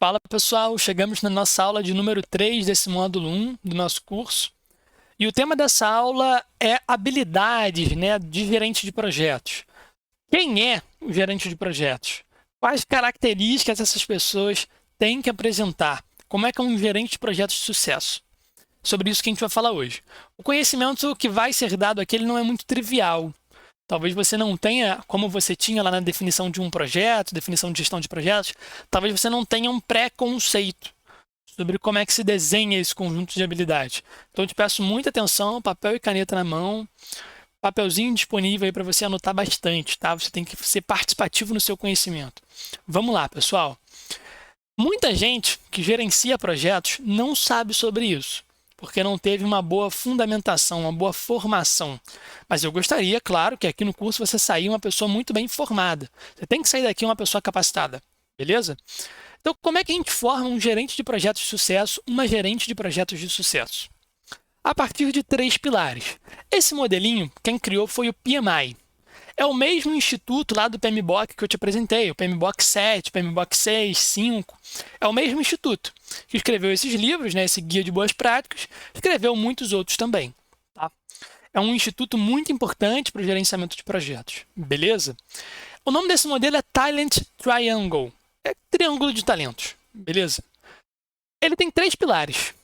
Fala pessoal, chegamos na nossa aula de número 3 desse módulo 1 do nosso curso. E o tema dessa aula é habilidades, de gerente de projetos. Quem é o gerente de projetos? Quais características essas pessoas têm que apresentar? Como é que é um gerente de projetos de sucesso? Sobre isso que a gente vai falar hoje. O conhecimento que vai ser dado aqui ele não é muito trivial. Talvez você não tenha, como você tinha lá na definição de um projeto, definição de gestão de projetos, talvez você não tenha um pré-conceito sobre como é que se desenha esse conjunto de habilidades. Então, eu te peço muita atenção, papel e caneta na mão, papelzinho disponível aí para você anotar bastante, tá? Você tem que ser participativo no seu conhecimento. Vamos lá, pessoal. Muita gente que gerencia projetos não sabe sobre isso, porque não teve uma boa fundamentação, uma boa formação. Mas eu gostaria, claro, que aqui no curso você saia uma pessoa muito bem formada. Você tem que sair daqui uma pessoa capacitada, beleza? Então, como é que a gente forma um gerente de projetos de sucesso, uma gerente de projetos de sucesso? A partir de 3 pilares. Esse modelinho, quem criou foi o PMI. É o mesmo instituto lá do PMBOK que eu te apresentei, o PMBOK 7, PMBOK 6, 5. É o mesmo instituto que escreveu esses livros, esse guia de boas práticas, escreveu muitos outros também. Tá? É um instituto muito importante para o gerenciamento de projetos, beleza? O nome desse modelo é Talent Triangle, é triângulo de talentos, beleza? Ele tem 3 pilares.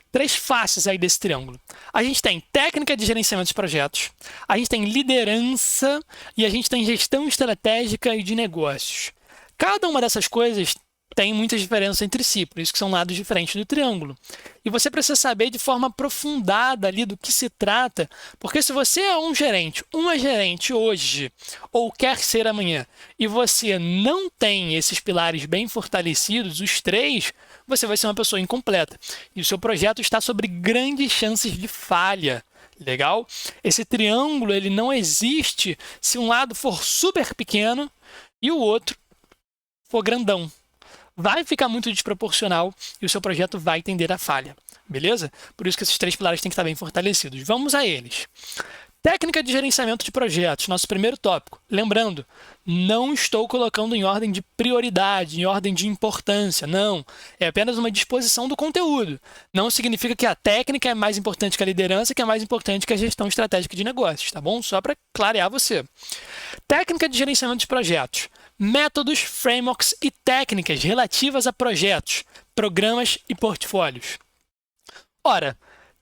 3 faces aí desse triângulo. A gente tem técnica de gerenciamento de projetos, a gente tem liderança e a gente tem gestão estratégica e de negócios. Cada uma dessas coisas tem muitas diferenças entre si, por isso que são lados diferentes do triângulo. E você precisa saber de forma aprofundada ali do que se trata, porque se você é um gerente, uma gerente hoje, ou quer ser amanhã, e você não tem esses pilares bem fortalecidos, os 3, você vai ser uma pessoa incompleta. E o seu projeto está sobre grandes chances de falha. Legal? Esse triângulo ele não existe se um lado for super pequeno e o outro for grandão. Vai ficar muito desproporcional e o seu projeto vai tender à falha, beleza? Por isso que esses 3 pilares têm que estar bem fortalecidos. Vamos a eles. Técnica de gerenciamento de projetos, nosso primeiro tópico. Lembrando, não estou colocando em ordem de prioridade, em ordem de importância, não. É apenas uma disposição do conteúdo. Não significa que a técnica é mais importante que a liderança, que é mais importante que a gestão estratégica de negócios, tá bom? Só para clarear você. Técnica de gerenciamento de projetos. Métodos, frameworks e técnicas relativas a projetos, programas e portfólios. Ora,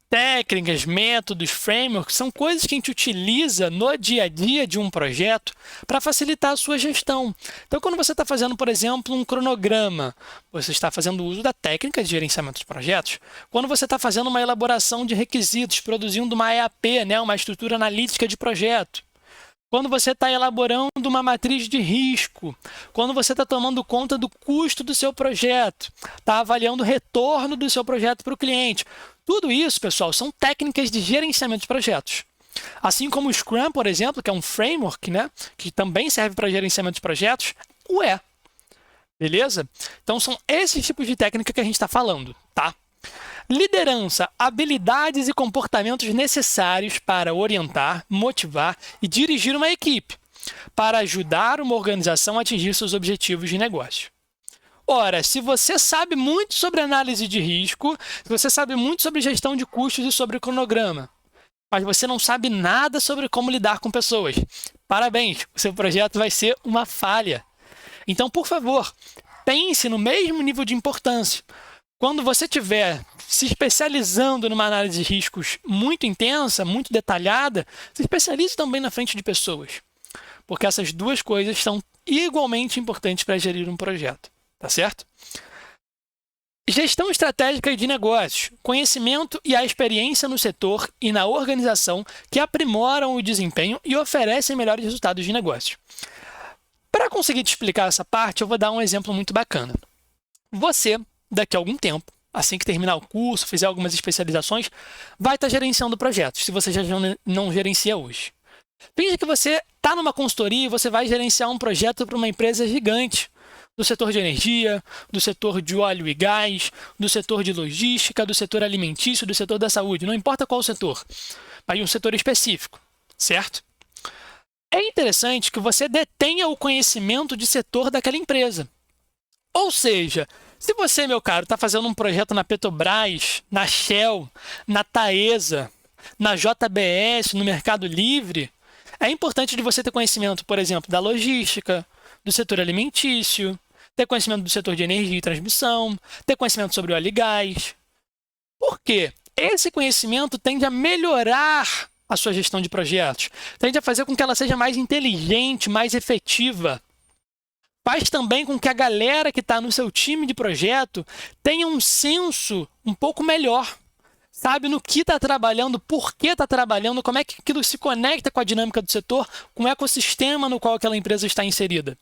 técnicas, métodos, frameworks são coisas que a gente utiliza no dia a dia de um projeto para facilitar a sua gestão. Então, quando você está fazendo, por exemplo, um cronograma, você está fazendo uso da técnica de gerenciamento de projetos. Quando você está fazendo uma elaboração de requisitos, produzindo uma EAP, uma estrutura analítica de projeto. Quando você está elaborando uma matriz de risco, quando você está tomando conta do custo do seu projeto, está avaliando o retorno do seu projeto para o cliente. Tudo isso, pessoal, são técnicas de gerenciamento de projetos. Assim como o Scrum, por exemplo, que é um framework, que também serve para gerenciamento de projetos, beleza? Então, são esses tipos de técnica que a gente está falando, tá? Liderança, habilidades e comportamentos necessários para orientar, motivar e dirigir uma equipe, para ajudar uma organização a atingir seus objetivos de negócio. Ora, se você sabe muito sobre análise de risco, se você sabe muito sobre gestão de custos e sobre cronograma, mas você não sabe nada sobre como lidar com pessoas, parabéns, o seu projeto vai ser uma falha. Então, por favor, pense no mesmo nível de importância. Quando você estiver se especializando numa análise de riscos muito intensa, muito detalhada, se especialize também na frente de pessoas. Porque essas 2 coisas são igualmente importantes para gerir um projeto. Tá certo? Gestão estratégica de negócios. Conhecimento e a experiência no setor e na organização que aprimoram o desempenho e oferecem melhores resultados de negócio. Para conseguir te explicar essa parte, eu vou dar um exemplo muito bacana. Você, daqui a algum tempo, assim que terminar o curso, fizer algumas especializações, vai estar gerenciando projetos, se você já não gerencia hoje. Pense que você está numa consultoria e você vai gerenciar um projeto para uma empresa gigante, do setor de energia, do setor de óleo e gás, do setor de logística, do setor alimentício, do setor da saúde, não importa qual setor, mas um setor específico, certo? É interessante que você detenha o conhecimento de setor daquela empresa. Ou seja, Se você, meu caro, está fazendo um projeto na Petrobras, na Shell, na Taesa, na JBS, no Mercado Livre, é importante de você ter conhecimento, por exemplo, da logística, do setor alimentício, ter conhecimento do setor de energia e transmissão, ter conhecimento sobre óleo e gás. Por quê? Esse conhecimento tende a melhorar a sua gestão de projetos, tende a fazer com que ela seja mais inteligente, mais efetiva. Faz também com que a galera que está no seu time de projeto tenha um senso um pouco melhor. Sabe no que está trabalhando, por que está trabalhando, como é que aquilo se conecta com a dinâmica do setor, com o ecossistema no qual aquela empresa está inserida.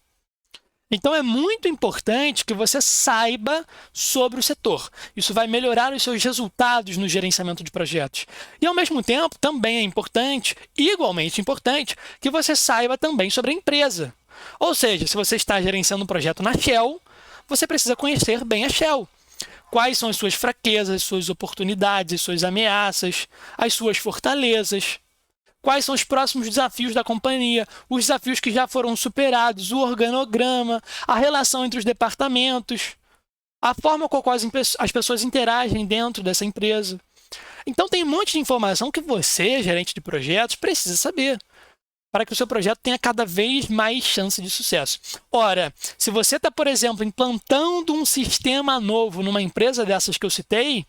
Então, é muito importante que você saiba sobre o setor. Isso vai melhorar os seus resultados no gerenciamento de projetos. E, ao mesmo tempo, também é importante, igualmente importante, que você saiba também sobre a empresa. Ou seja, se você está gerenciando um projeto na Shell, você precisa conhecer bem a Shell. Quais são as suas fraquezas, as suas oportunidades, as suas ameaças, as suas fortalezas. Quais são os próximos desafios da companhia, os desafios que já foram superados, o organograma, a relação entre os departamentos, a forma com a qual as pessoas interagem dentro dessa empresa. Então, tem um monte de informação que você, gerente de projetos, precisa saber para que o seu projeto tenha cada vez mais chance de sucesso. Ora, se você está, por exemplo, implantando um sistema novo numa empresa dessas que eu citei,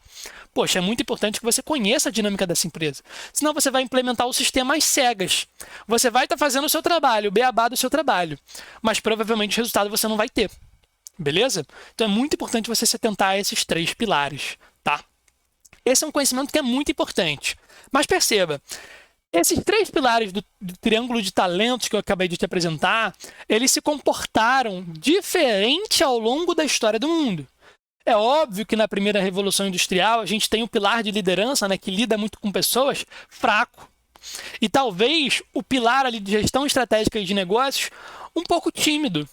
poxa, é muito importante que você conheça a dinâmica dessa empresa. Senão você vai implementar o sistema às cegas. Você vai estar fazendo o seu trabalho, o beabá do seu trabalho, mas provavelmente o resultado você não vai ter. Beleza? Então é muito importante você se atentar a esses 3 pilares, tá? Esse é um conhecimento que é muito importante. Mas perceba, esses 3 pilares do triângulo de talentos que eu acabei de te apresentar, eles se comportaram diferente ao longo da história do mundo. É óbvio que na primeira revolução industrial a gente tem o pilar de liderança, né, que lida muito com pessoas, fraco. E talvez o pilar ali de gestão estratégica e de negócios um pouco tímido.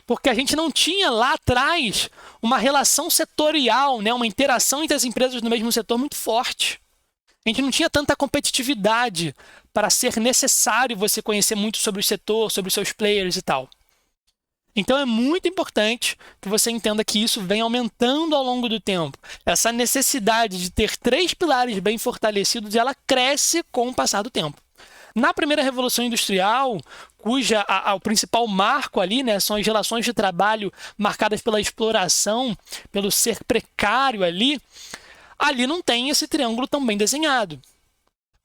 Porque a gente não tinha lá atrás uma relação setorial, né, uma interação entre as empresas no mesmo setor muito forte. A gente não tinha tanta competitividade para ser necessário você conhecer muito sobre o setor, sobre os seus players e tal. Então é muito importante que você entenda que isso vem aumentando ao longo do tempo. Essa necessidade de ter 3 pilares bem fortalecidos, ela cresce com o passar do tempo. Na primeira Revolução Industrial, o principal marco ali, né, são as relações de trabalho marcadas pela exploração, pelo ser precário ali não tem esse triângulo tão bem desenhado.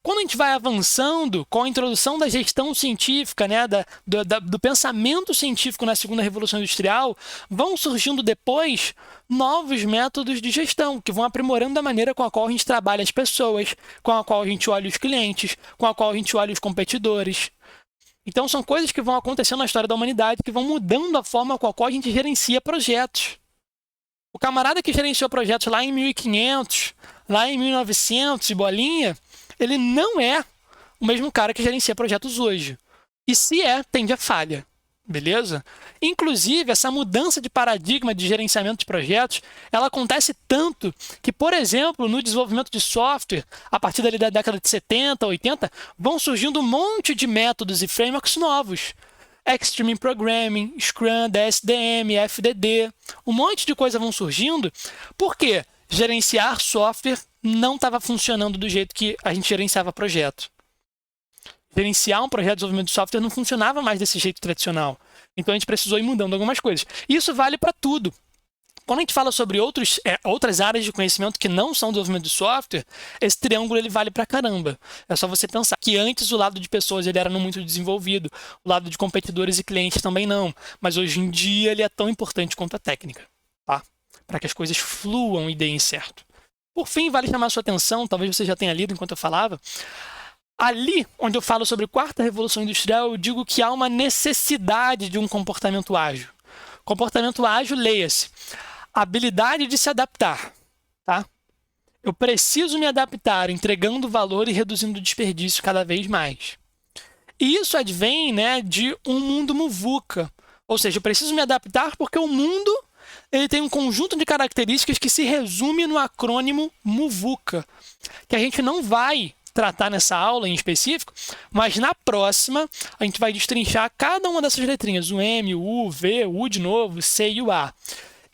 Quando a gente vai avançando com a introdução da gestão científica, né, do pensamento científico na segunda Revolução Industrial, vão surgindo depois novos métodos de gestão, que vão aprimorando a maneira com a qual a gente trabalha as pessoas, com a qual a gente olha os clientes, com a qual a gente olha os competidores. Então, são coisas que vão acontecendo na história da humanidade, que vão mudando a forma com a qual a gente gerencia projetos. O camarada que gerenciou projetos lá em 1500, lá em 1900 e bolinha, ele não é o mesmo cara que gerencia projetos hoje. E se tende a falha. Beleza? Inclusive, essa mudança de paradigma de gerenciamento de projetos, ela acontece tanto que, por exemplo, no desenvolvimento de software, a partir dali da década de 70, 80, vão surgindo um monte de métodos e frameworks novos. Extreme Programming, Scrum, DSDM, FDD, um monte de coisa vão surgindo, porque gerenciar software não estava funcionando do jeito que a gente gerenciava projeto. Gerenciar um projeto de desenvolvimento de software não funcionava mais desse jeito tradicional. Então a gente precisou ir mudando algumas coisas. Isso vale para tudo. Quando a gente fala sobre outras áreas de conhecimento que não são desenvolvimento de software, esse triângulo ele vale pra caramba. É só você pensar que antes o lado de pessoas ele era não muito desenvolvido, o lado de competidores e clientes também não. Mas hoje em dia ele é tão importante quanto a técnica, tá? Para que as coisas fluam e deem certo. Por fim, vale chamar a sua atenção, talvez você já tenha lido enquanto eu falava, ali onde eu falo sobre a quarta revolução industrial, eu digo que há uma necessidade de um comportamento ágil. Comportamento ágil, leia-se. Habilidade de se adaptar, tá? Eu preciso me adaptar, entregando valor e reduzindo o desperdício cada vez mais. E isso advém, né, de um mundo muvuca. Ou seja, eu preciso me adaptar porque o mundo ele tem um conjunto de características que se resume no acrônimo muvuca, que a gente não vai tratar nessa aula em específico, mas na próxima a gente vai destrinchar cada uma dessas letrinhas, o M, o U, o V, o U de novo, o C e o A.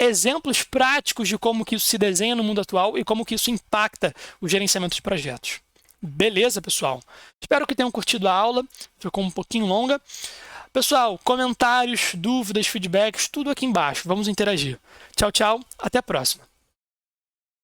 exemplos práticos de como que isso se desenha no mundo atual e como que isso impacta o gerenciamento de projetos. Beleza, pessoal? Espero que tenham curtido a aula, ficou um pouquinho longa. Pessoal, comentários, dúvidas, feedbacks, tudo aqui embaixo. Vamos interagir. Tchau, tchau. Até a próxima.